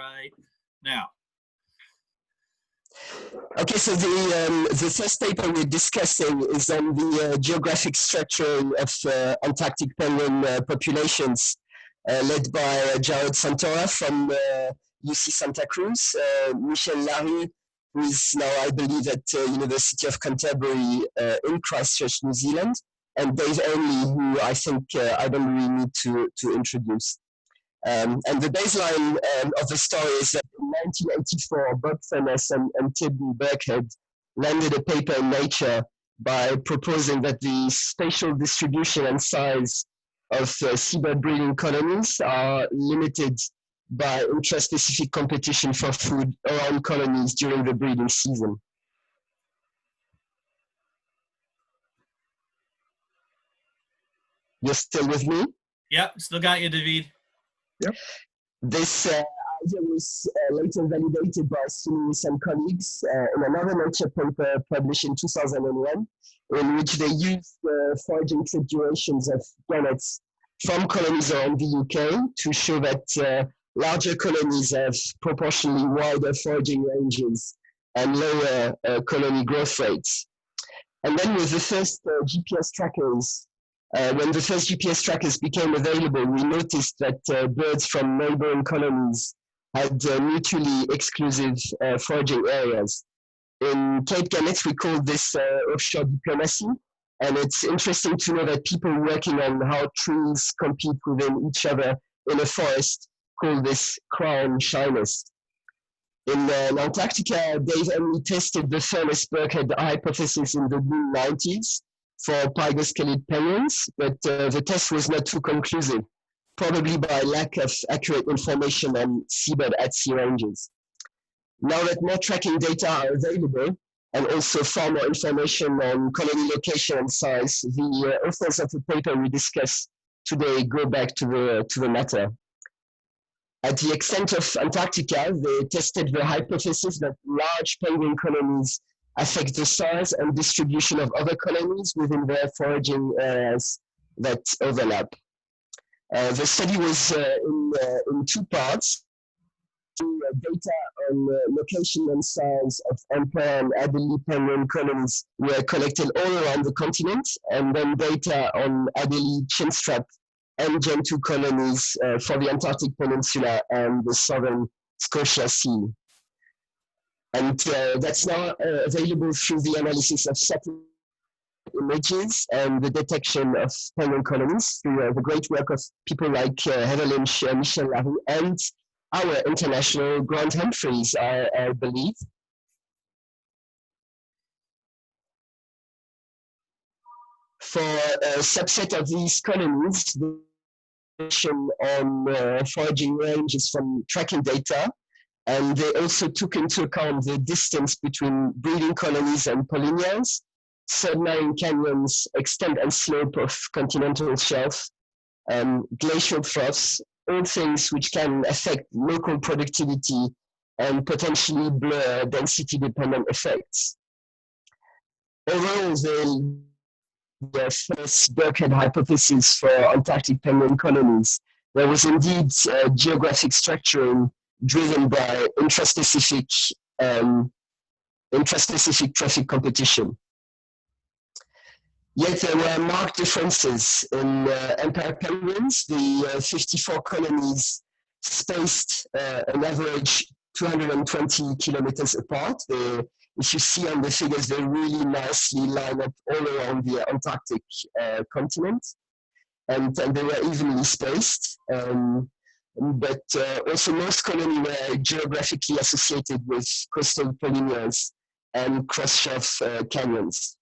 right now. Okay, so the first paper we're discussing is on the geographic structuring of Antarctic penguin populations, led by Jared Santora from UC Santa Cruz, Michel Larue, who is now, I believe, at University of Canterbury in Christchurch, New Zealand, and Dave Ainley, who I think I don't really need to introduce. And the baseline of the story is that in 1984, Bob Furness and Tim Burkhead landed a paper in Nature by proposing that the spatial distribution and size of seabird breeding colonies are limited by intraspecific competition for food around colonies during the breeding season. You're still with me? Yep, still got you, David. Yep. This idea was later validated by Sunis and colleagues in another Nature paper published in 2001, in which they used foraging trip durations of gannets from colonies around the UK to show that larger colonies have proportionally wider foraging ranges and lower colony growth rates. And then with the first GPS trackers, when the first GPS trackers became available, we noticed that birds from neighboring colonies had mutually exclusive foraging areas. In Cape Gannets, we call this offshore diplomacy, and it's interesting to know that people working on how trees compete within each other in a forest call this crown shyness. In Antarctica, Dave Ainley tested the Furness-Burkhead hypothesis in the mid-90s for pygoscalid penguins, but the test was not too conclusive, probably by lack of accurate information on seabird at-sea ranges. Now that more tracking data are available, and also far more information on colony location and size, the authors of the paper we discuss today go back to the matter. At the extent of Antarctica, they tested the hypothesis that large penguin colonies affect the size and distribution of other colonies within their foraging areas that overlap. The study was in two parts. Data on location and size of Emperor and Adelie penguin colonies were collected all around the continent, and then data on Adelie chinstrap and Gentoo colonies for the Antarctic Peninsula and the southern Scotia Sea. And that's now available through the analysis of satellite images and the detection of penguin colonies through the great work of people like Heather Lynch, Michel Larue, and our international Grant Humphreys, I believe. For a subset of these colonies, the on foraging ranges from tracking data, and they also took into account the distance between breeding colonies and polynyas, submarine canyons, extent and slope of continental shelf, glacial troughs, all things which can affect local productivity and potentially blur density-dependent effects. Overall, the first Burkhead hypothesis for Antarctic penguin colonies, there was indeed geographic structuring driven by intraspecific trophic competition. Yet there were marked differences in emperor penguins. The 54 colonies spaced an average 220 kilometers apart. If you see on the figures, they really nicely line up all around the Antarctic continent, and they were evenly spaced. But also most colonies were geographically associated with coastal polynyas and cross-shelf canyons.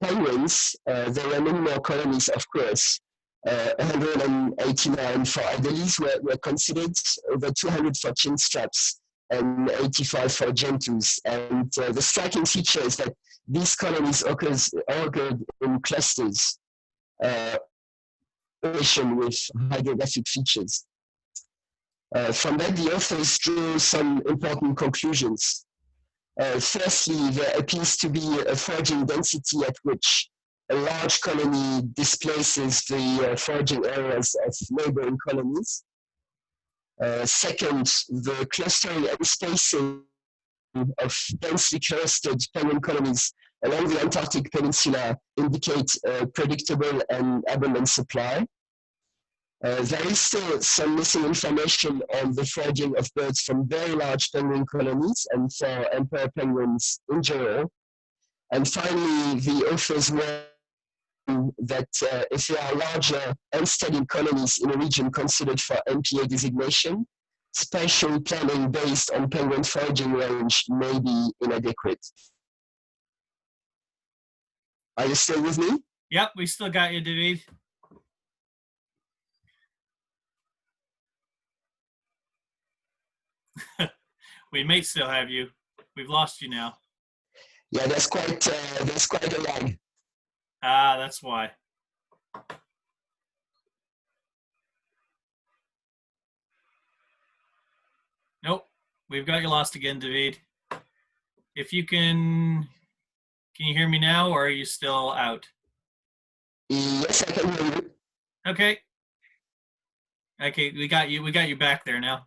Penguins, there were many more colonies, of course. 189 for Adelies were considered, over 200 for chinstraps, and 85 for gentoos. And the striking feature is that these colonies occurred in clusters, with hydrographic features. From that, the authors drew some important conclusions. Firstly, there appears to be a foraging density at which a large colony displaces the foraging areas of neighboring colonies. Second, the clustering and spacing of densely clustered penguin colonies along the Antarctic Peninsula indicate a predictable and abundant supply. There is still some missing information on the foraging of birds from very large penguin colonies and for emperor penguins in general. And finally, the authors warn that if there are larger unstudied colonies in a region considered for MPA designation, spatial planning based on penguin foraging range may be inadequate. Are you still with me? Yep, we still got you, David. We may still have you. We've lost you now. Yeah, there's quite a lag. Ah, that's why. Nope, we've got you lost again, David. If you can you hear me now, or are you still out? Yes, I can hear you. Okay. Okay, we got you back there now.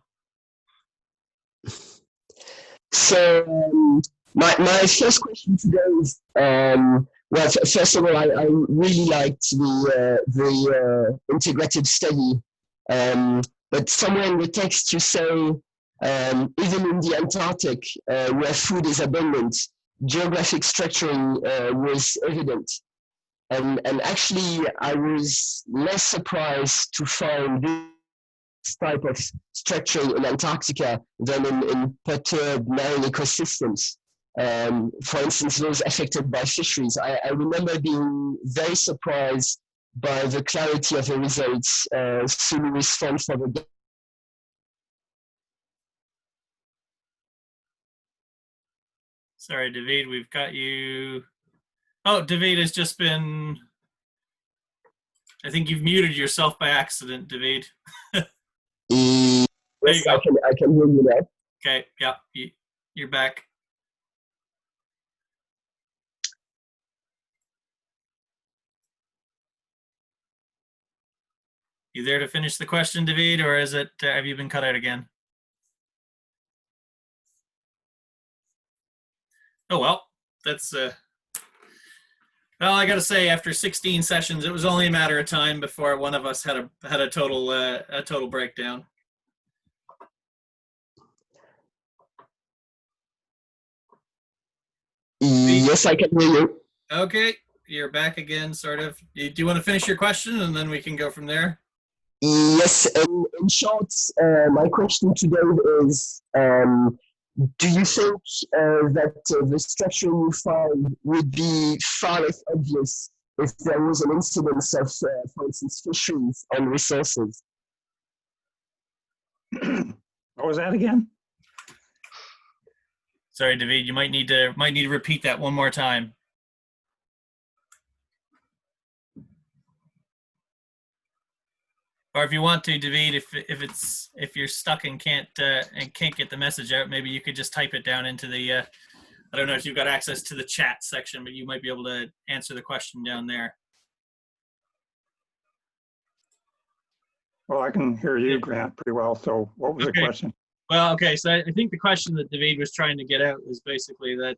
So my first question today is, well, first of all, I really liked the integrated study, but somewhere in the text you say even in the Antarctic, where food is abundant, geographic structuring was evident. And actually, I was less surprised to find this type of structuring in Antarctica than in perturbed marine ecosystems. For instance, those affected by fisheries. I remember being very surprised by the clarity of the results Sulu respond for the. Sorry, David, we've got you. Oh, David has just been. I think you've muted yourself by accident, David. Yes, There you go. I can hear you now. Okay, yeah, you're back. You there to finish the question, David, or is it? Have you been cut out again? Oh well, that's. Well, I got to say, after 16 sessions, it was only a matter of time before one of us had a total breakdown. Yes, I can hear you. Okay, you're back again, sort of. Do you want to finish your question, and then we can go from there? Yes, in short, my question today is, do you think that the structure you find would be far less obvious if there was an incidence of, for instance, fisheries on resources? What was that again? Sorry, David, you might need to repeat that one more time. Or if you want to, David, if you're stuck and can't get the message out, maybe you could just type it down into the. I don't know if you've got access to the chat section, but you might be able to answer the question down there. Well, I can hear you, Grant, pretty well. So what was the question? Well, okay. So I think the question that David was trying to get out was basically that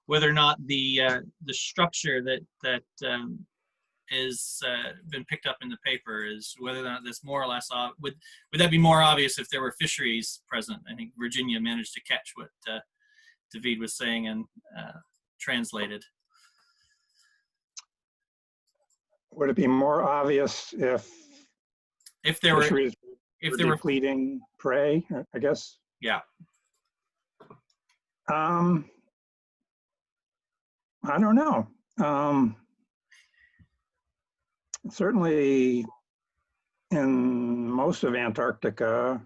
whether or not the structure that is been picked up in the paper is whether or not that's more or less would that be more obvious if there were fisheries present? I think Virginia managed to catch what David was saying and translated. Would it be more obvious if there fisheries were depleting prey? I guess. Yeah. I don't know. Certainly, in most of Antarctica,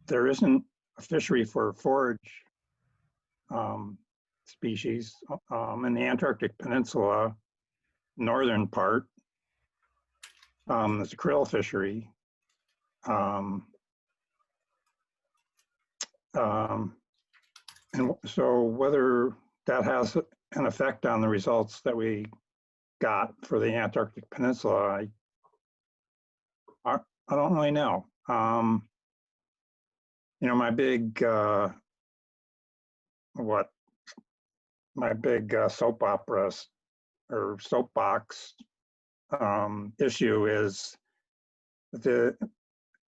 there isn't a fishery for forage species. In the Antarctic Peninsula, northern part, there's a krill fishery. And so whether that has an effect on the results that we got for the Antarctic Peninsula, I don't really know. my big soap operas or soapbox issue is the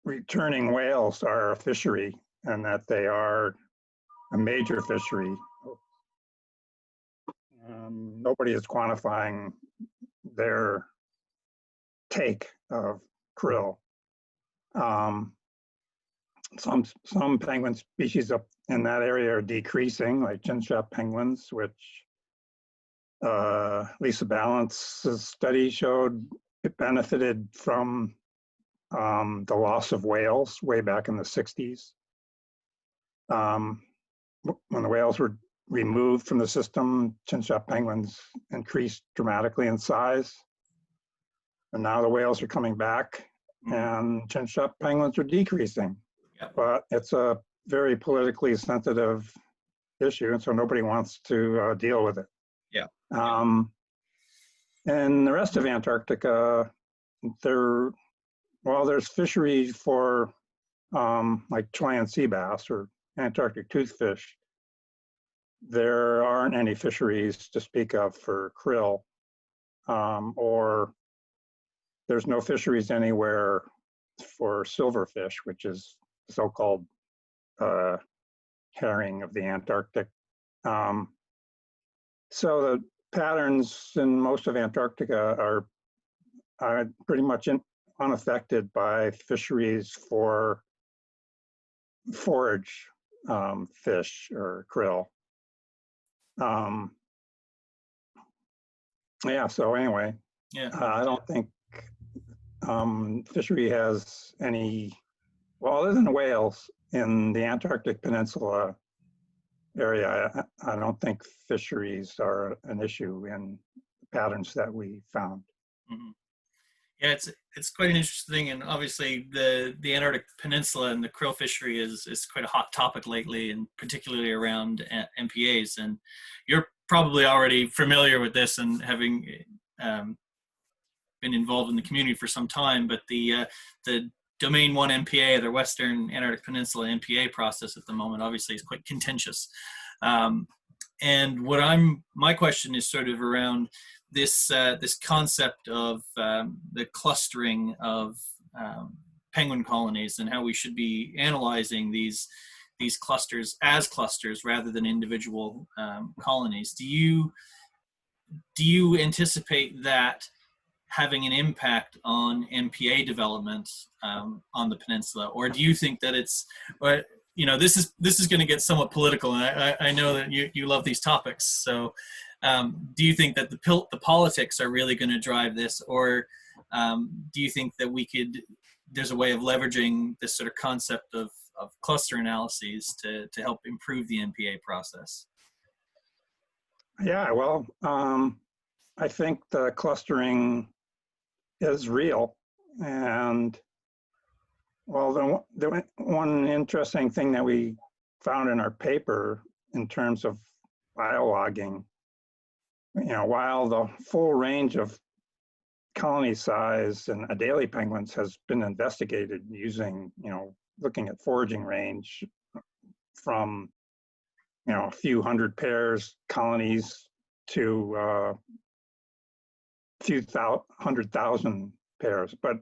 returning whales are a fishery, and that they are a major fishery. Nobody is quantifying their take of krill. Some penguin species up in that area are decreasing, like chinstrap penguins, which Lisa Balance's study showed it benefited from the loss of whales way back in the 60s. When the whales were removed from the system, chinstrap penguins increased dramatically in size. And now the whales are coming back and chinstrap penguins are decreasing. Yep. But it's a very politically sensitive issue, and so nobody wants to deal with it. Yeah. And the rest of Antarctica, there's fisheries for like Chilean sea bass or Antarctic toothfish. There aren't any fisheries to speak of for krill, or there's no fisheries anywhere for silverfish, which is the so-called herring of the Antarctic. So the patterns in most of Antarctica are pretty much unaffected by fisheries for forage fish or krill. So anyway, I don't think fishery has any, well, other than whales in the Antarctic Peninsula area, I don't think fisheries are an issue in patterns that we found. Mm-hmm. Yeah, it's quite an interesting thing, and obviously the Antarctic Peninsula and the krill fishery is quite a hot topic lately, and particularly around MPAs. And you're probably already familiar with this and having been involved in the community for some time. But the Domain 1 MPA, the Western Antarctic Peninsula MPA process at the moment, obviously is quite contentious. And my question is sort of around this concept of the clustering of penguin colonies and how we should be analyzing these clusters as clusters rather than individual colonies. Do you anticipate that having an impact on MPA development on the peninsula, or do you think that it's, this is going to get somewhat political, and I know that you love these topics. So, do you think that the politics are really going to drive this, or do you think that there's a way of leveraging this sort of concept of cluster analyses to help improve the MPA process? Yeah, well, I think the clustering is real, and well, the one interesting thing that we found in our paper in terms of biologging, while the full range of colony size and Adelie penguins has been investigated using, looking at foraging range from, a few hundred pairs colonies to a few 100,000 pairs. But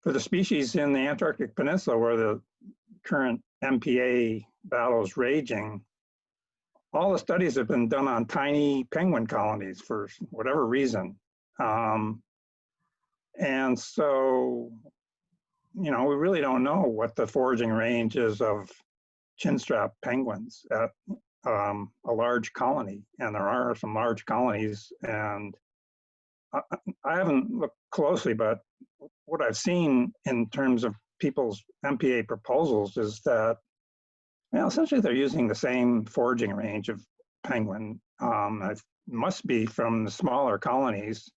for the species in the Antarctic Peninsula where the current MPA battle is raging, all the studies have been done on tiny penguin colonies for whatever reason. And so, we really don't know what the foraging range is of chinstrap penguins at a large colony. And there are some large colonies, and I haven't looked closely, but what I've seen in terms of people's MPA proposals is that, essentially they're using the same foraging range of penguin. It must be from the smaller colonies.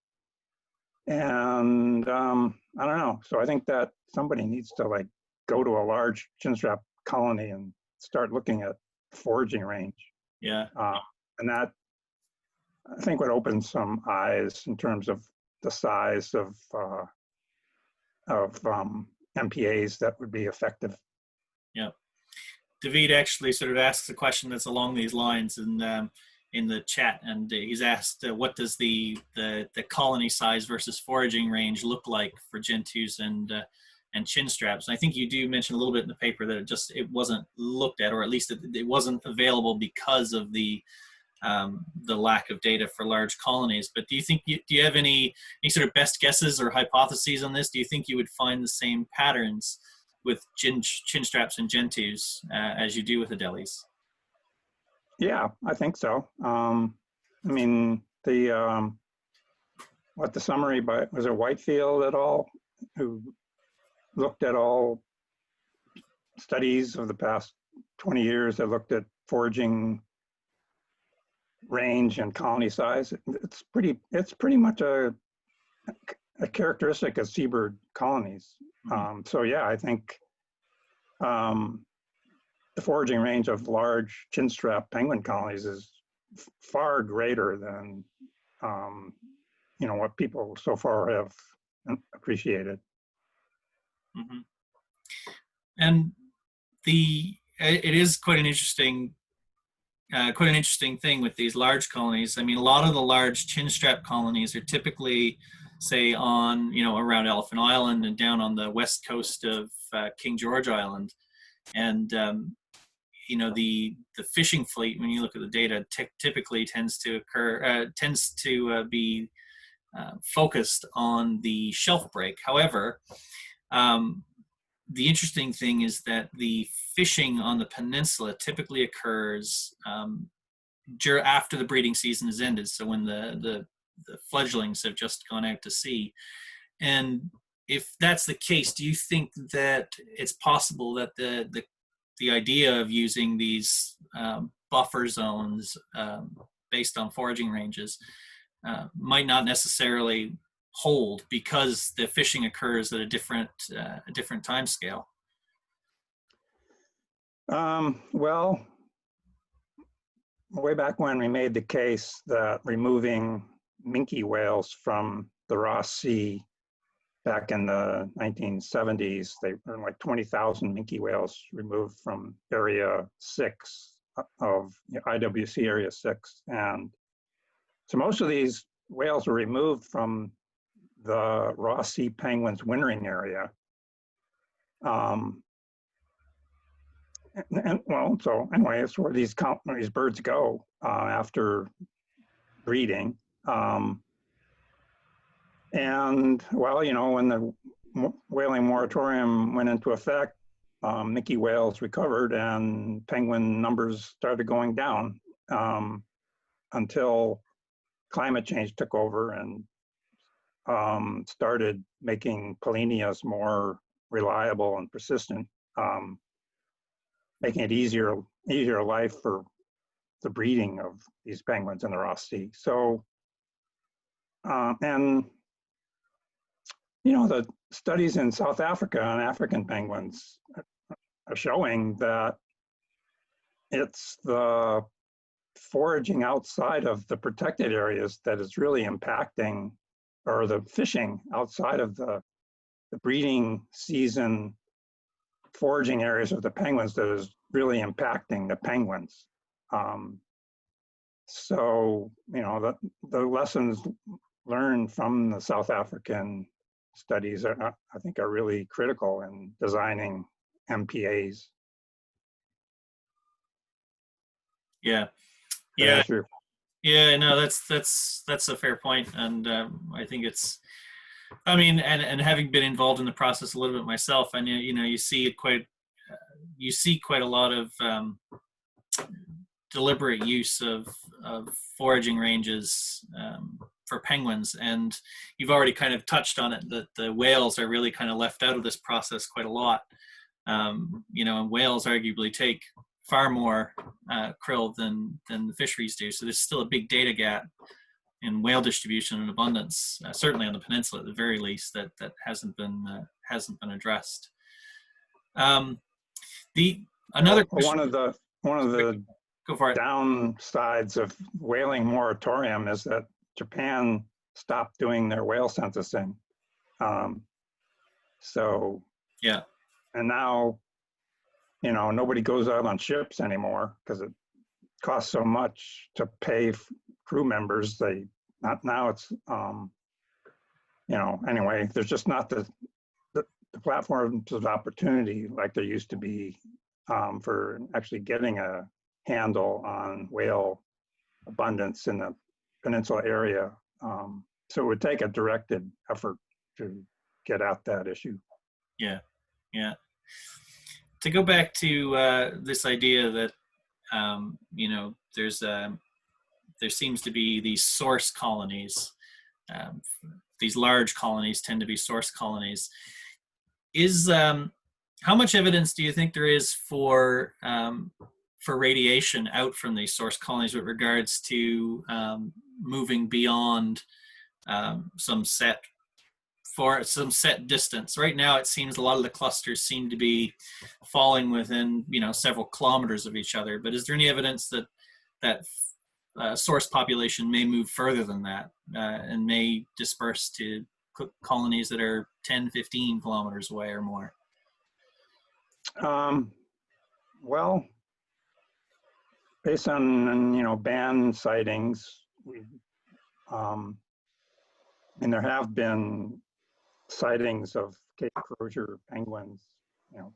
And I don't know. So I think that somebody needs to go to a large chinstrap colony and start looking at foraging range. Yeah. And that, I think, would open some eyes in terms of the size of MPAs that would be effective. Yeah. David actually sort of asks a question that's along these lines in the chat, and he's asked, what does the colony size versus foraging range look like for gentoos and chin straps? And I think you do mention a little bit in the paper that it wasn't looked at, or at least it wasn't available because of the lack of data for large colonies. But do you have any sort of best guesses or hypotheses on this? Do you think you would find the same patterns with chin straps and gentoos as you do with Adelies? Yeah, I think so. I mean, the summary by, was it Whitefield et al., who looked at all studies of the past 20 years that looked at foraging range and colony size. It's pretty much a characteristic of seabird colonies. So yeah, I think the foraging range of large chinstrap penguin colonies is far greater than what people so far have appreciated. Mm-hmm. And it is quite an interesting thing with these large colonies. I mean, a lot of the large chinstrap colonies are typically, say, on around Elephant Island and down on the west coast of King George Island, and the fishing fleet, when you look at the data, typically tends to be focused on the shelf break. However, the interesting thing is that the fishing on the peninsula typically occurs after the breeding season has ended, so when the fledglings have just gone out to sea. And if that's the case, do you think that it's possible that the idea of using these buffer zones based on foraging ranges might not necessarily hold because the fishing occurs at a different time scale? Well, way back when we made the case that removing minke whales from the Ross Sea back in the 1970s, they were like 20,000 minke whales removed from Area 6 of IWC Area 6. And so most of these whales were removed from the Ross Sea penguins wintering area. So anyway, it's where these birds go after breeding. And well, when the whaling moratorium went into effect, minke whales recovered and penguin numbers started going down until climate change took over and started making polynyas more reliable and persistent, making it easier life for the breeding of these penguins in the Ross Sea. So, and the studies in South Africa on African penguins are showing that it's the foraging outside of the protected areas that is really impacting, or the fishing outside of the breeding season foraging areas of the penguins that is really impacting the penguins. So, the lessons learned from the South African studies I think are really critical in designing MPAs. Yeah. No, that's a fair point, and I think and having been involved in the process a little bit myself, I know you see quite a lot of deliberate use of foraging ranges for penguins, and you've already kind of touched on it, that the whales are really kind of left out of this process quite a lot. And whales arguably take far more krill than the fisheries do, so there's still a big data gap in whale distribution and abundance, certainly on the peninsula at the very least, that hasn't been addressed. Another question, one of the go for it. Downsides of whaling moratorium is that Japan stopped doing their whale censusing. So yeah, and now nobody goes out on ships anymore because it costs so much to pay crew members. Not now. It's anyway. There's just not the platforms of opportunity like there used to be for actually getting a handle on whale abundance in the peninsula area. So it would take a directed effort to get at that issue. Yeah, yeah. To go back to this idea that there seems to be these source colonies. These large colonies tend to be source colonies. How much evidence do you think there is for radiation out from these source colonies with regards to moving beyond some set distance? Right now, it seems a lot of the clusters seem to be falling within several kilometers of each other. But is there any evidence that source population may move further than that and may disperse to colonies that are 10, 15 kilometers away or more? Well, based on band sightings, and there have been sightings of Cape Crozier penguins.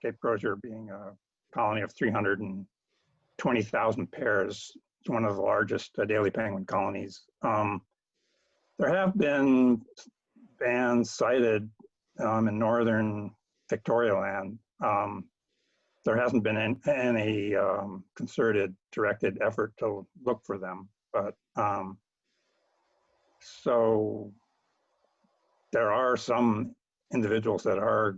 Cape Crozier being a colony of 320,000 pairs. It's one of the largest daily penguin colonies. There have been bands sighted in northern Victoria Land. There hasn't been any concerted, directed effort to look for them. But so there are some individuals that are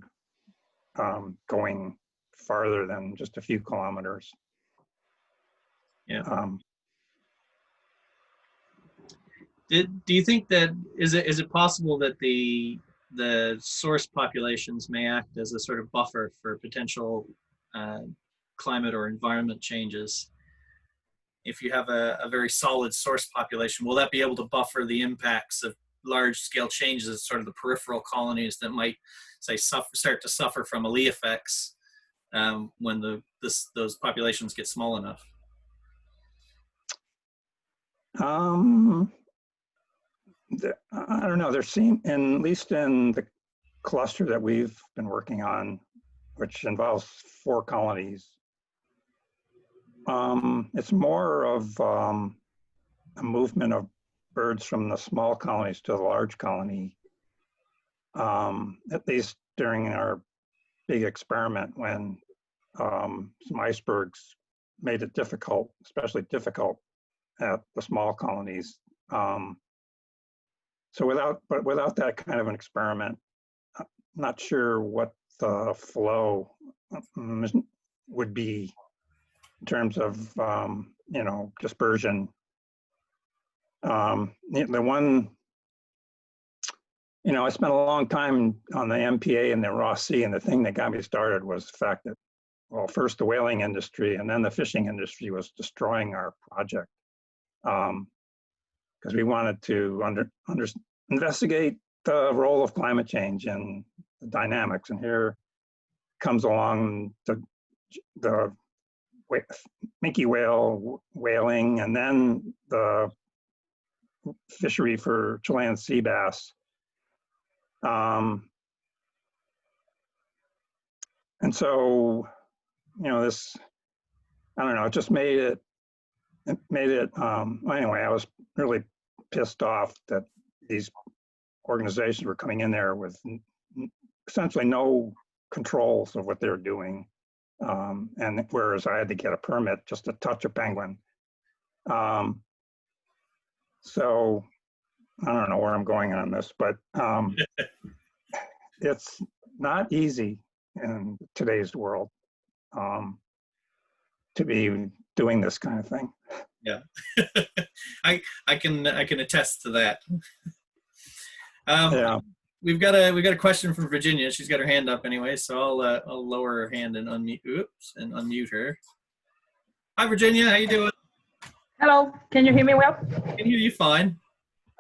going farther than just a few kilometers. Yeah. Do you think that is it possible that the source populations may act as a sort of buffer for potential climate or environment changes? If you have a very solid source population, will that be able to buffer the impacts of large-scale changes as sort of the peripheral colonies that might, say, start to suffer from ALE effects when those populations get small enough? I don't know. There seem, at least in the cluster that we've been working on, which involves 4 colonies, it's more of a movement of birds from the small colonies to the large colony, at least during our big experiment when some icebergs made it difficult, especially difficult at the small colonies. So without that kind of an experiment, I'm not sure what the flow would be in terms of dispersion. The one, I spent a long time on the MPA and the Ross Sea, and the thing that got me started was the fact that, well, first the whaling industry and then the fishing industry was destroying our project because we wanted to investigate the role of climate change and the dynamics. And here comes along the minke whale whaling, and then the fishery for Chilean sea bass. And so, this, I don't know, it just made it, anyway, I was really pissed off that these organizations were coming in there with essentially no controls of what they're doing. And whereas I had to get a permit just to touch a penguin. So I don't know where I'm going on this, but it's not easy in today's world to be doing this kind of thing. Yeah, I can attest to that. Yeah. We've got a question from Virginia. She's got her hand up anyway, so I'll lower her hand and unmute her. Hi, Virginia. How you doing? Hello. Can you hear me well? I can hear you fine.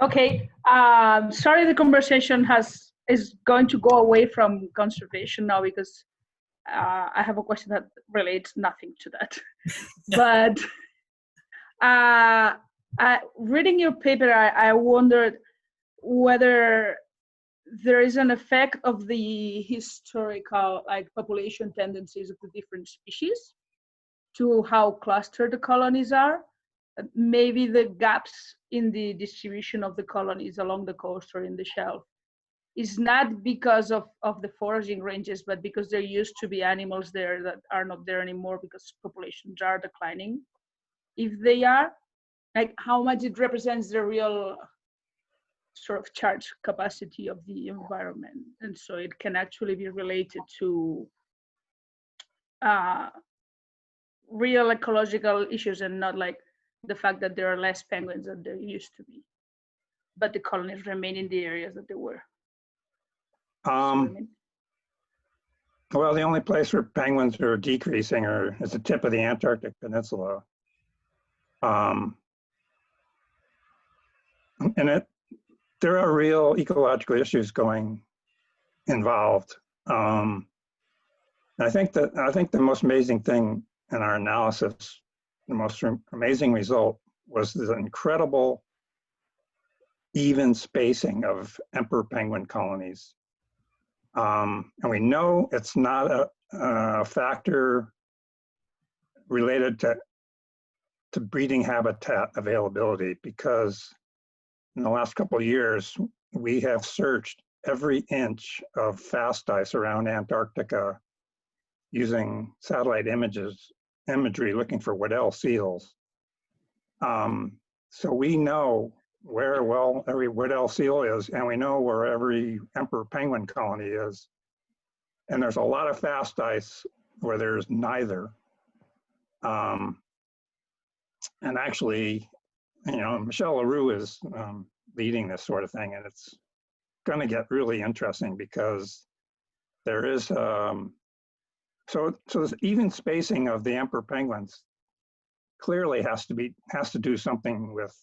Okay. Sorry, the conversation is going to go away from conservation now because I have a question that relates nothing to that. But reading your paper, I wondered whether there is an effect of the historical population tendencies of the different species to how clustered the colonies are. Maybe the gaps in the distribution of the colonies along the coast or in the shelf is not because of the foraging ranges, but because there used to be animals there that are not there anymore because populations are declining. If they are, how much it represents the real sort of charge capacity of the environment. And so it can actually be related to real ecological issues and not like the fact that there are less penguins than there used to be, but the colonies remain in the areas that they were. Well, the only place where penguins are decreasing is the tip of the Antarctic Peninsula. And there are real ecological issues involved. I think the most amazing thing in our analysis, the most amazing result was the incredible even spacing of emperor penguin colonies. And we know it's not a factor related to breeding habitat availability, because in the last couple of years, we have searched every inch of fast ice around Antarctica using satellite imagery looking for Weddell seals. So we know where every Weddell seal is, and we know where every emperor penguin colony is. And there's a lot of fast ice where there's neither. And actually, Michelle LaRue is leading this sort of thing, and it's going to get really interesting because there is so this even spacing of the emperor penguins clearly has to do something with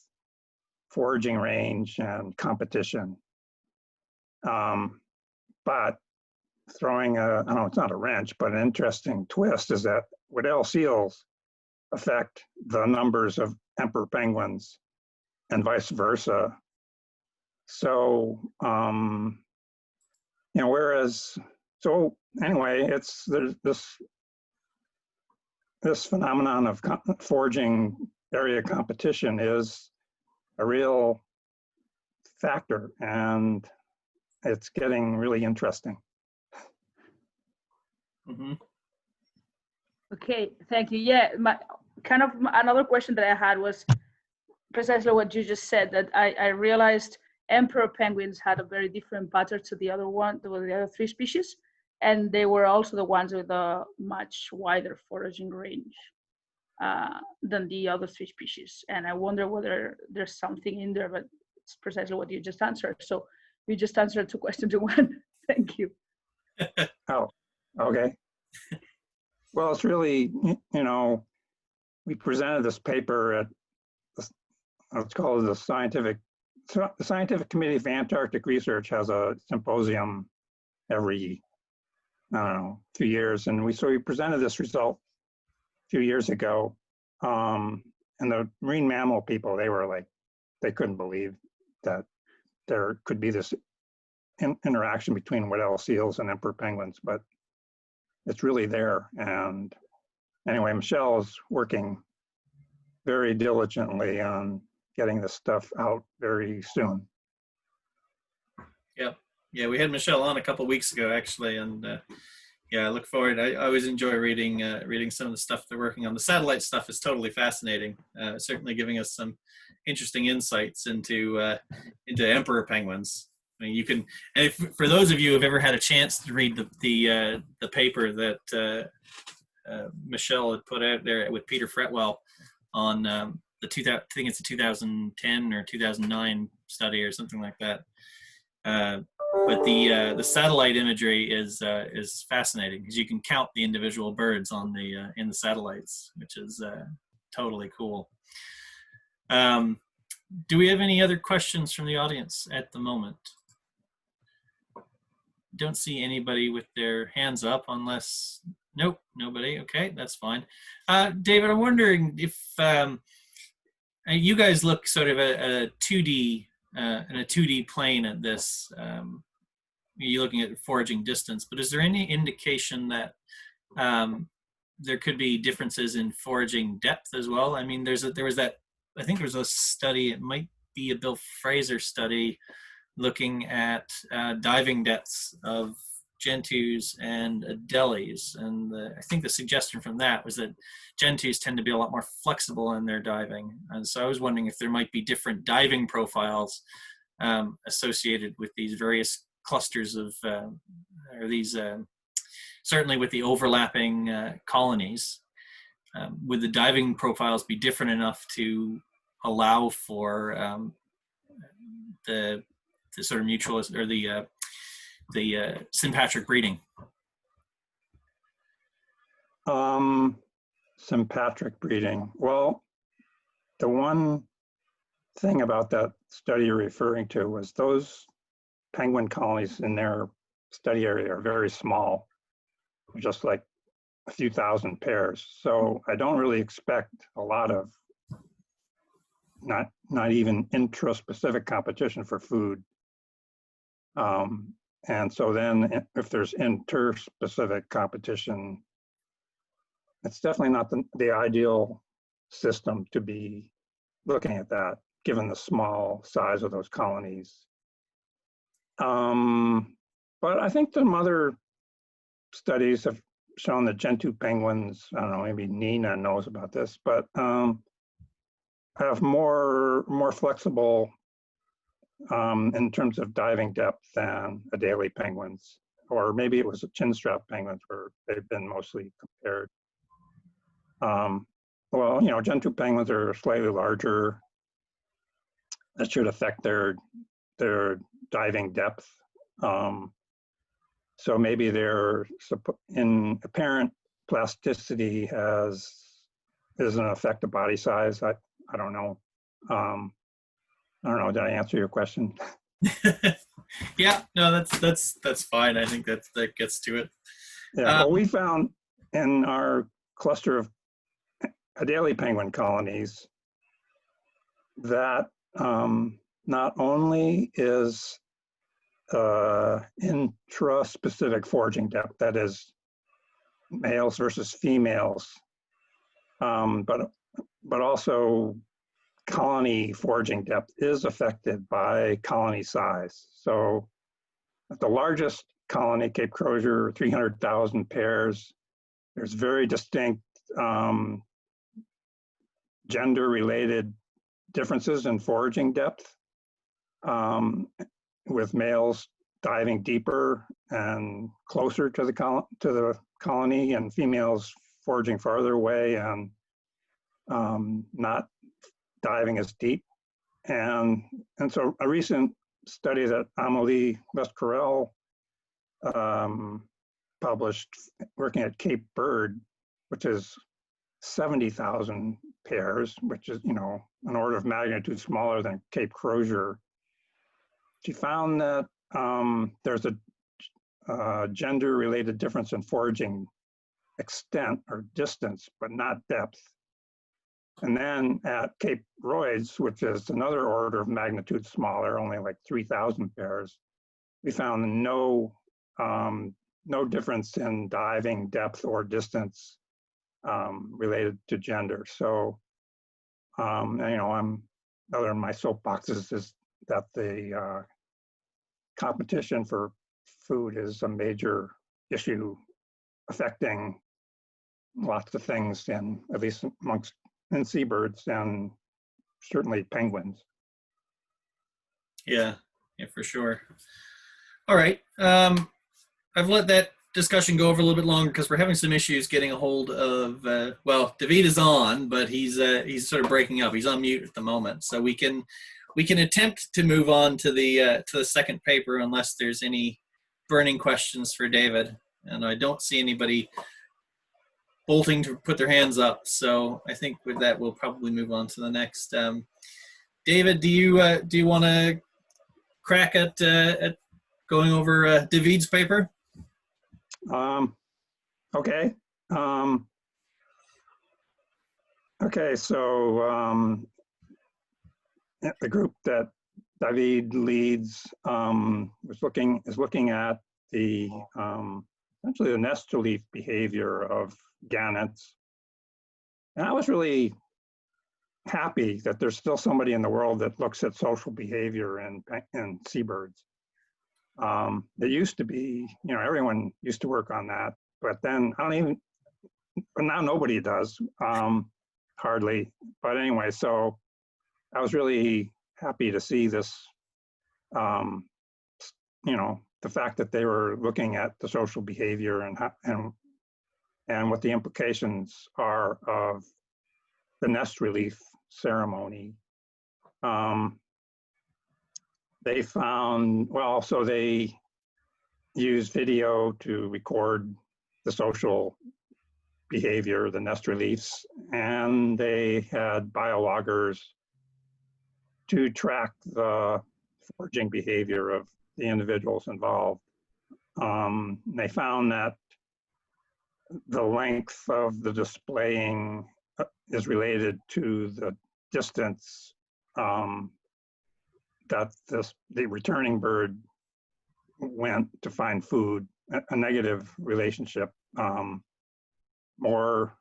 foraging range and competition. But throwing I don't know, it's not a wrench, but an interesting twist is that Weddell seals affect the numbers of emperor penguins and vice versa. So, so anyway, there's this phenomenon of foraging area competition is a real factor, and it's getting really interesting. Mm-hmm. Okay, thank you. Yeah, another question that I had was precisely what you just said, that I realized emperor penguins had a very different pattern to the other three species, and they were also the ones with a much wider foraging range than the other three species. And I wonder whether there's something in there, but it's precisely what you just answered. So you just answered 2 questions in one. Thank you. Oh, okay. Well, it's really, we presented this paper at, let's call it the Scientific Committee for Antarctic Research has a symposium every, I don't know, 2 years. And we presented this result a few years ago. And the marine mammal people, they couldn't believe that there could be this interaction between Weddell seals and emperor penguins, but it's really there. And anyway, Michelle is working very diligently on getting this stuff out very soon. Yep. Yeah, we had Michelle on a couple of weeks ago, actually, and yeah, I look forward. I always enjoy reading some of the stuff they're working on. The satellite stuff is totally fascinating. Certainly giving us some interesting insights into emperor penguins. I mean, you can, and for those of you who have ever had a chance to read the paper that Michelle had put out there with Peter Fretwell on I think it's a 2010 or 2009 study or something like that. But the satellite imagery is fascinating because you can count the individual birds on in the satellites, which is totally cool. Do we have any other questions from the audience at the moment? don't see anybody with their hands up unless, nope, nobody. Okay, that's fine. David, I'm wondering if you guys look sort of at a 2D, in a 2D plane at this. You're looking at foraging distance, but is there any indication that there could be differences in foraging depth as well? I mean, there was that, I think there was a study, it might be a Bill Fraser study, looking at diving depths of gentoos and adelies. And I think the suggestion from that was that gentoos tend to be a lot more flexible in their diving. And so I was wondering if there might be different diving profiles associated with these various clusters of, or these, certainly with the overlapping colonies. Would the diving profiles be different enough to allow for the sort of mutual, or the sympatric breeding? Sympatric breeding. Well, the one thing about that study you're referring to was those penguin colonies in their study area are very small, just like a few thousand pairs. So I don't really expect a lot of, not even intraspecific competition for food. And so then if there's interspecific competition, it's definitely not the ideal system to be looking at that, given the small size of those colonies. But I think some other studies have shown that gentoo penguins, I don't know, maybe Nina knows about this, but have more flexible in terms of diving depth than Adelie penguins, or maybe it was chinstrap penguins where they've been mostly compared. Well, you know, gentoo penguins are slightly larger. That should affect their diving depth. So maybe their in apparent plasticity isn't affect the body size. I don't know. I don't know. Did I answer your question? Yeah, no, that's fine. I think that gets to it. Yeah. Well, we found in our cluster of Adelie penguin colonies that not only is intraspecific foraging depth, that is males versus females, but also colony foraging depth is affected by colony size. So at the largest colony, Cape Crozier, 300,000 pairs, there's very distinct gender-related differences in foraging depth, with males diving deeper and closer to the colony, and females foraging farther away and not diving as deep. And so a recent study that Amélie Lescarel published working at Cape Bird, which is 70,000 pairs, which is, you know, an order of magnitude smaller than Cape Crozier. She found that there's a gender-related difference in foraging extent or distance, but not depth. And then at Cape Royds, which is another order of magnitude smaller, only like 3,000 pairs, we found no difference in diving depth or distance related to gender. So, you know, other than my soapboxes is that the competition for food is a major issue affecting lots of things, and at least in seabirds and certainly penguins. Yeah, for sure. All right. I've let that discussion go over a little bit longer because we're having some issues getting a hold of, well, David is on, but he's sort of breaking up. He's on mute at the moment. So we can attempt to move on to the second paper unless there's any burning questions for David. And I don't see anybody bolting to put their hands up. So I think with that, we'll probably move on to the next. David, do you want to crack at going over David's paper? Okay. Okay, so the group that David leads is looking at the essentially the nest relief behavior of gannets. And I was really happy that there's still somebody in the world that looks at social behavior in seabirds. There used to be, everyone used to work on that, but then but now nobody does, hardly. But anyway, so I was really happy to see this, the fact that they were looking at the social behavior and what the implications are of the nest relief ceremony. They found, so they used video to record the social behavior, the nest reliefs, and they had biologgers to track the foraging behavior of the individuals involved. They found that the length of the displaying is related to the distance that the returning bird went to find food, a negative relationship, more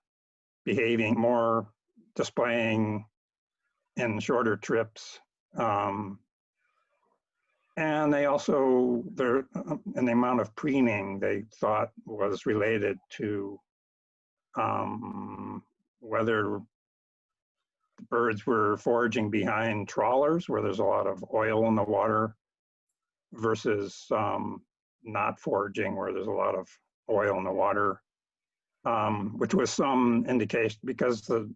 displaying in shorter trips. And they also, and the amount of preening they thought was related to whether the birds were foraging behind trawlers where there's a lot of oil in the water versus not foraging where there's a lot of oil in the water, which was some indication because the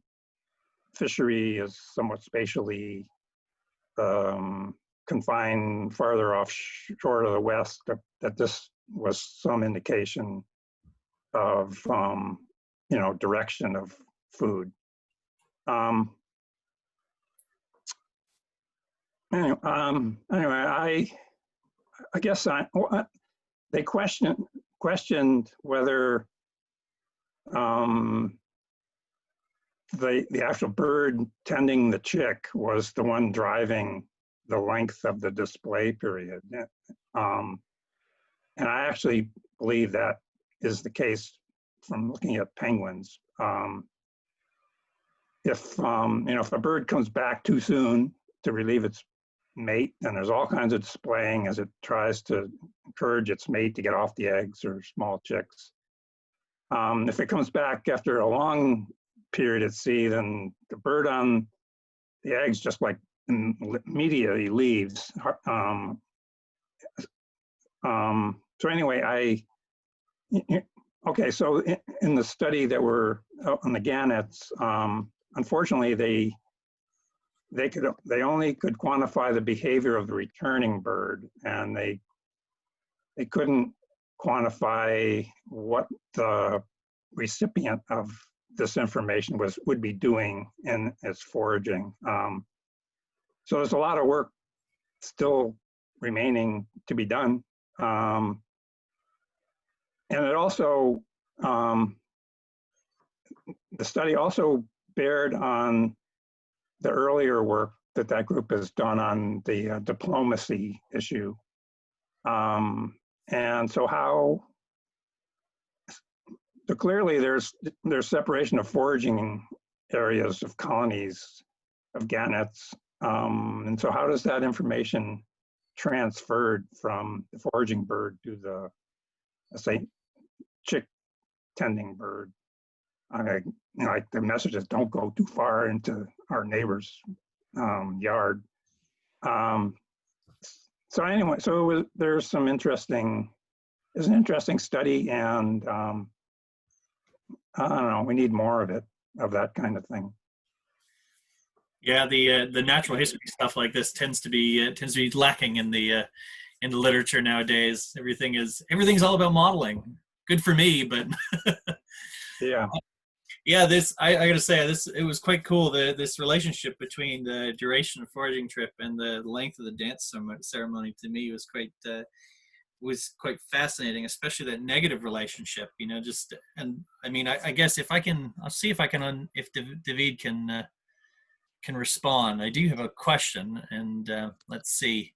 fishery is somewhat spatially confined farther offshore to the west, that this was some indication of, direction of food. Anyway, I guess they questioned whether the actual bird tending the chick was the one driving the length of the display period. And I actually believe that is the case from looking at penguins. If a bird comes back too soon to relieve its mate, then there's all kinds of displaying as it tries to encourage its mate to get off the eggs or small chicks. If it comes back after a long period at sea, then the bird on the eggs just like immediately leaves. So anyway, okay, so in the study that were on the gannets, unfortunately they only could quantify the behavior of the returning bird, and they couldn't quantify what the recipient of this information would be doing in its foraging. So there's a lot of work still remaining to be done. And it also, the study also bared on the earlier work that group has done on the diplomacy issue. And so clearly there's separation of foraging areas of colonies of gannets. And so how does that information transferred from the foraging bird to the, let's say, chick tending bird? Like the messages, don't go too far into our neighbor's yard. So anyway, there's an interesting study, and I don't know, we need more of it, of that kind of thing. Yeah, the natural history stuff like this tends to be lacking in the literature nowadays. Everything's all about modeling. Good for me, but yeah. Yeah, I gotta say, it was quite cool. This relationship between the duration of foraging trip and the length of the dance ceremony, to me, was was quite fascinating, especially that negative relationship, and I mean, I guess if I can, I'll see if I can, if David can respond. I do have a question, and let's see.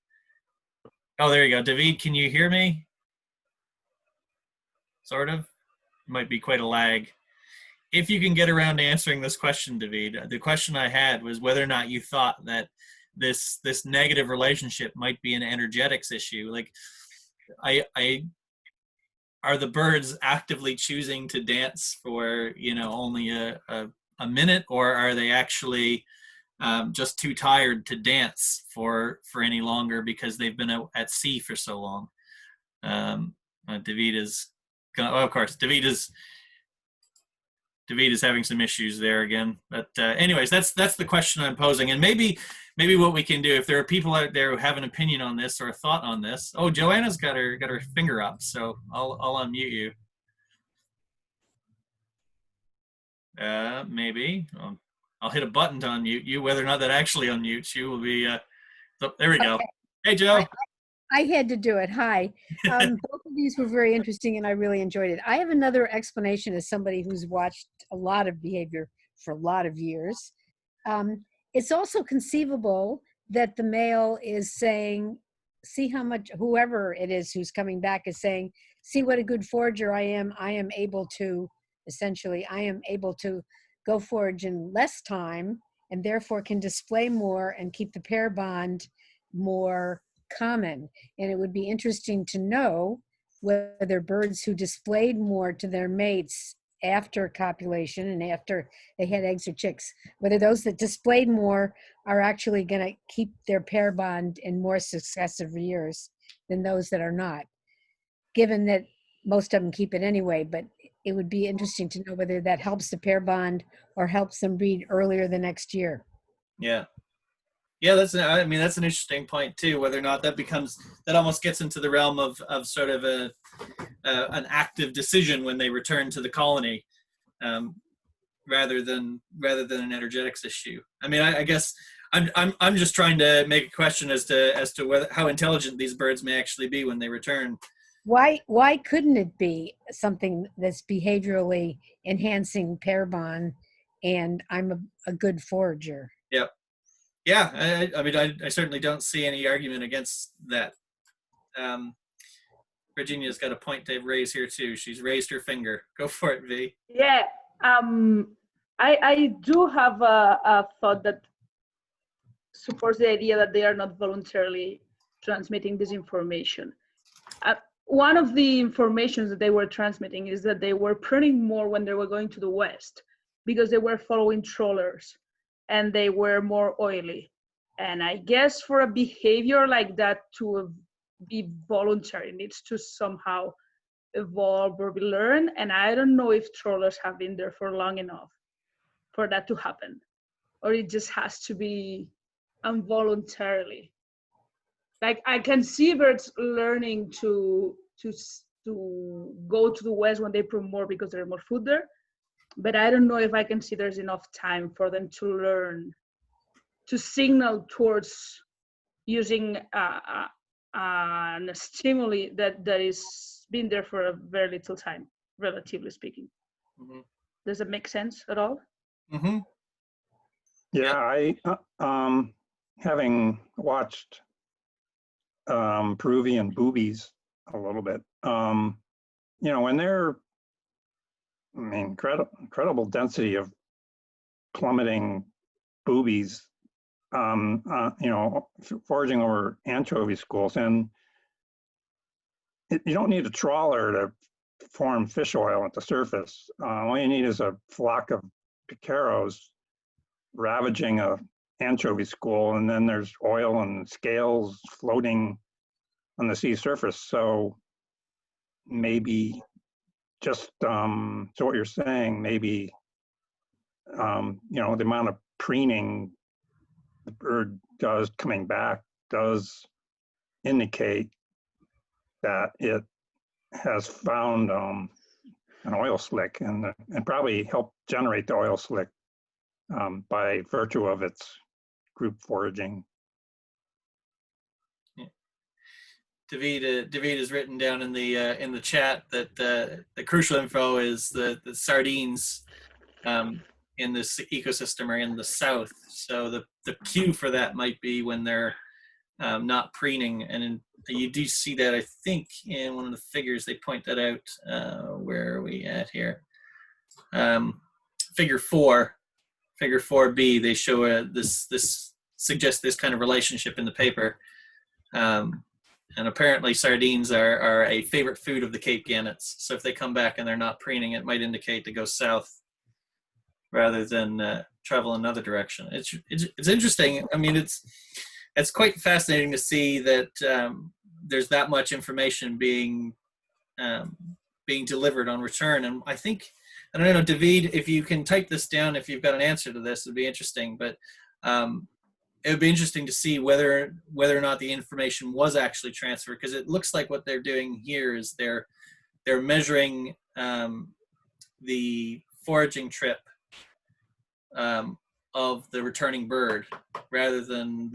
Oh, there you go. David, can you hear me? Sort of. Might be quite a lag. If you can get around to answering this question, David, the question I had was whether or not you thought that this negative relationship might be an energetics issue. Like, are the birds actively choosing to dance for only a minute, or are they actually just too tired to dance for any longer because they've been out at sea for so long? David is, of course, David is having some issues there again. But anyways, that's the question I'm posing. And maybe what we can do, if there are people out there who have an opinion on this or a thought on this. Oh, Joanna's got her finger up, so I'll unmute you. Maybe. I'll hit a button to unmute you. Whether or not that actually unmutes you will be. There we go. Okay. Hey, Joe. I had to do it. Hi. Both of these were very interesting, and I really enjoyed it. I have another explanation as somebody who's watched a lot of behavior for a lot of years. It's also conceivable that the male is saying, see how much, whoever it is who's coming back is saying, see what a good forager I am. I am able to go forage in less time, and therefore can display more and keep the pair bond more common. And it would be interesting to know whether birds who displayed more to their mates after copulation and after they had eggs or chicks, whether those that displayed more are actually going to keep their pair bond in more successive years than those that are not, given that most of them keep it anyway. But it would be interesting to know whether that helps the pair bond or helps them breed earlier the next year. Yeah. Yeah, that's an interesting point too. Whether or not that almost gets into the realm of sort of an active decision when they return to the colony, rather than an energetics issue. I mean, I guess I'm just trying to make a question as to how intelligent these birds may actually be when they return. Why couldn't it be something that's behaviorally enhancing pair bond, and I'm a good forager? Yep. Yeah, I mean, I certainly don't see any argument against that. Virginia's got a point to raise here too. She's raised her finger. Go for it, V. Yeah, I do have a thought that supports the idea that they are not voluntarily transmitting this information. One of the informations that they were transmitting is that they were pruning more when they were going to the west because they were following trawlers and they were more oily. And I guess for a behavior like that to be voluntary, it needs to somehow evolve or be learned. And I don't know if trawlers have been there for long enough for that to happen, or it just has to be involuntarily. Like, I can see birds learning to go to the west when they prune more because there's more food there, but I don't know if I can see there's enough time for them to learn to signal towards using a stimuli that is been there for a very little time, relatively speaking. Mm-hmm. Does it make sense at all? Mm-hmm. Yeah, I having watched Peruvian boobies a little bit, when they're, incredible density of plummeting boobies, foraging over anchovy schools, and you don't need a trawler to form fish oil at the surface. All you need is a flock of picaros ravaging a anchovy school, and then there's oil and scales floating on the sea surface. So maybe just so what you're saying, maybe the amount of preening the bird does coming back does indicate that it has found an oil slick and probably helped generate the oil slick by virtue of its group foraging. David has written down in the chat that the crucial info is the sardines in this ecosystem are in the south. So the cue for that might be when they're not preening, and you do see that, I think, in one of the figures they point that out. Where are we at here? Figure 4B. They show this suggests this kind of relationship in the paper. And apparently sardines are a favorite food of the Cape gannets. So if they come back and they're not preening, it might indicate to go south rather than travel another direction. It's interesting. I mean, it's quite fascinating to see that there's that much information being delivered on return. And I don't know, David, if you can type this down, if you've got an answer to this, it'd be interesting. But it would be interesting to see whether or not the information was actually transferred, because it looks like what they're doing here is they're measuring the foraging trip of the returning bird, rather than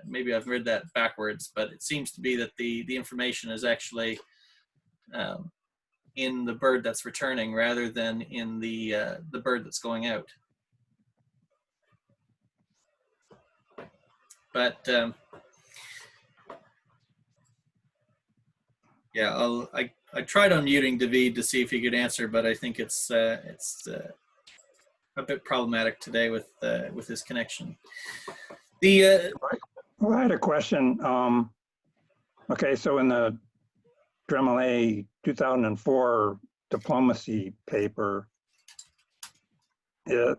maybe I've read that backwards, but it seems to be that the information is actually in the bird that's returning rather than in the bird that's going out. But yeah, I tried unmuting David to see if he could answer, but I think it's a bit problematic today with his connection. Well, I had a question. Okay, so in the Dremel 2004 diplomacy paper, I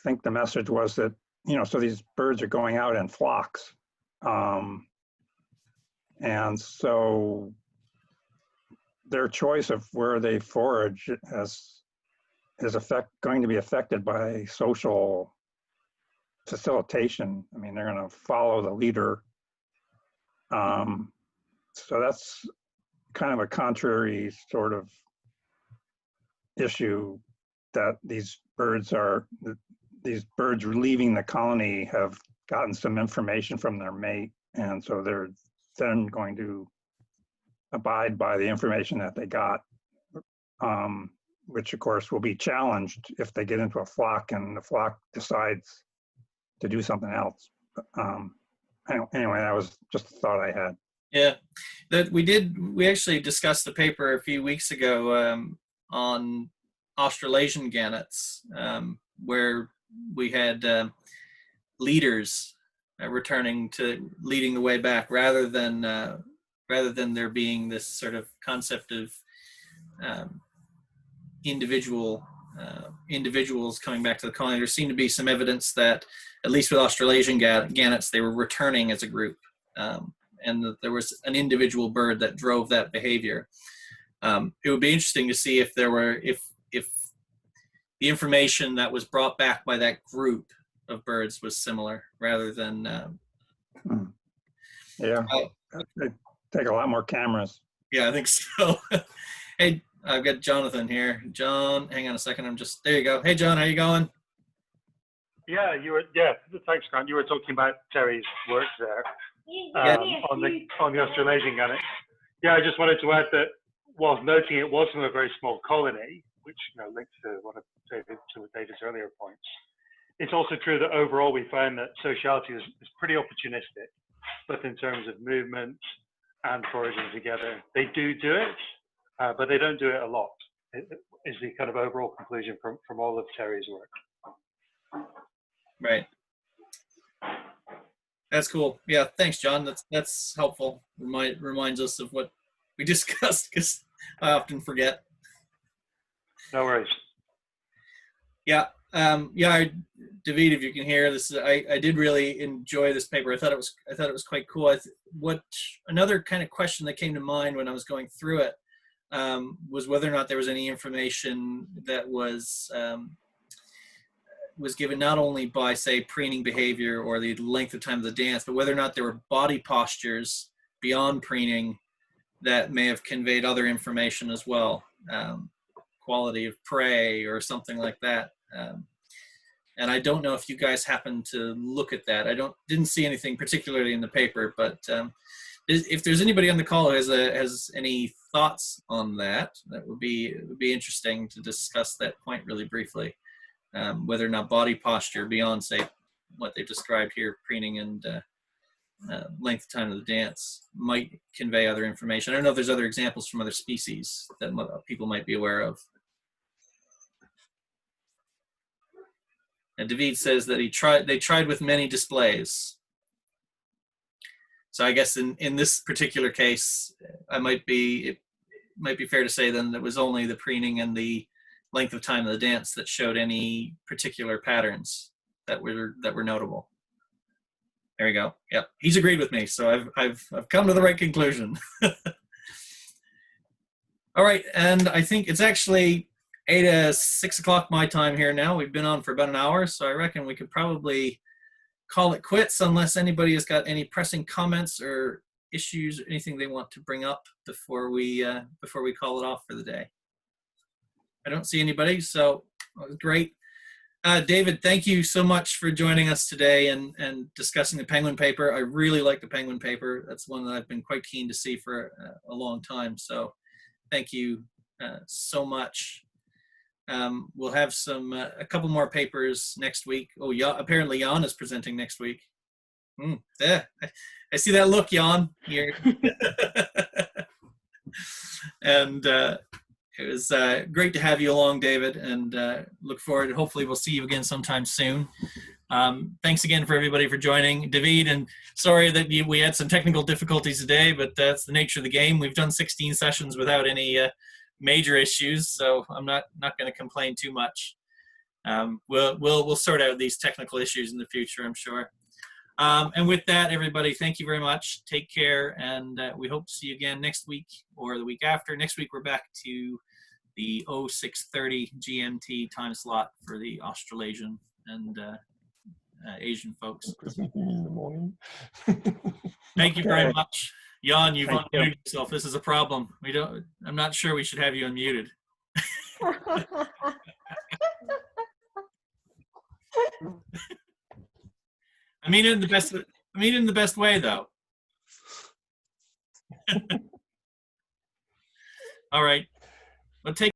think the message was that, so these birds are going out in flocks. And so their choice of where they forage is going to be affected by social facilitation. I mean, they're going to follow the leader. So that's kind of a contrary sort of issue, that these birds leaving the colony have gotten some information from their mate, and so they're then going to abide by the information that they got, which of course will be challenged if they get into a flock and the flock decides to do something else. Anyway, that was just a thought I had. Yeah, we actually discussed the paper a few weeks ago on Australasian gannets, where we had leaders leading the way back, rather than there being this sort of concept of individuals coming back to the colony. There seemed to be some evidence that, at least with Australasian gannets, they were returning as a group, and that there was an individual bird that drove that behavior. It would be interesting to see if the information that was brought back by that group of birds was similar, rather than It'd take a lot more cameras. Yeah, I think so. Hey, I've got Jonathan here. John, hang on a second. There you go. Hey, John, how you going? Yeah, thanks, Grant. You were talking about Terry's work there on the Australasian gannet. Yeah, I just wanted to add that whilst noting it was from a very small colony, which links to one of David's earlier points, it's also true that overall we found that sociality is pretty opportunistic, both in terms of movement and foraging together. They do it, but they don't do it a lot, is the kind of overall conclusion from all of Terry's work. Right. That's cool. Yeah, thanks, John. That's helpful. Reminds us of what we discussed, because I often forget. No worries. Yeah. David, if you can hear this, I did really enjoy this paper. I thought it was quite cool. Another kind of question that came to mind when I was going through it was whether or not there was any information that was given not only by, say, preening behavior or the length of time of the dance, but whether or not there were body postures beyond preening that may have conveyed other information as well, quality of prey or something like that. And I don't know if you guys happened to look at that. Didn't see anything particularly in the paper, but if there's anybody on the call who has any thoughts on that, it would be interesting to discuss that point really briefly. Whether or not body posture beyond, say, what they've described here, preening and length of time of the dance, might convey other information. I don't know if there's other examples from other species that people might be aware of. And David says that they tried with many displays. So I guess in this particular case, it might be fair to say then that it was only the preening and the length of time of the dance that showed any particular patterns that were notable. There we go. Yep, he's agreed with me, so I've come to the right conclusion. All right, and I think it's actually 6 o'clock my time here now. We've been on for about an hour, so I reckon we could probably call it quits unless anybody has got any pressing comments or issues, anything they want to bring up before we call it off for the day. I don't see anybody, so great. David, thank you so much for joining us today and discussing the penguin paper. I really like the penguin paper. That's one that I've been quite keen to see for a long time. So thank you so much. We'll have a couple more papers next week. Oh, yeah, apparently Jan is presenting next week. Yeah, I see that look, Jan, here. And it was great to have you along, David, and look forward. Hopefully we'll see you again sometime soon. Thanks again for everybody for joining. David, and sorry that we had some technical difficulties today, but that's the nature of the game. We've done 16 sessions without any major issues, so I'm not going to complain too much. We'll sort out these technical issues in the future, I'm sure. And with that, everybody, thank you very much. Take care, and we hope to see you again next week or the week after. Next week, we're back to the 0630 GMT time slot for the Australasian and Asian folks. In the morning. Thank you very much. Jan, you've Thank unmuted yourself. This is a problem. I'm not sure we should have you unmuted. I mean it in the best way, though. All right. Well, take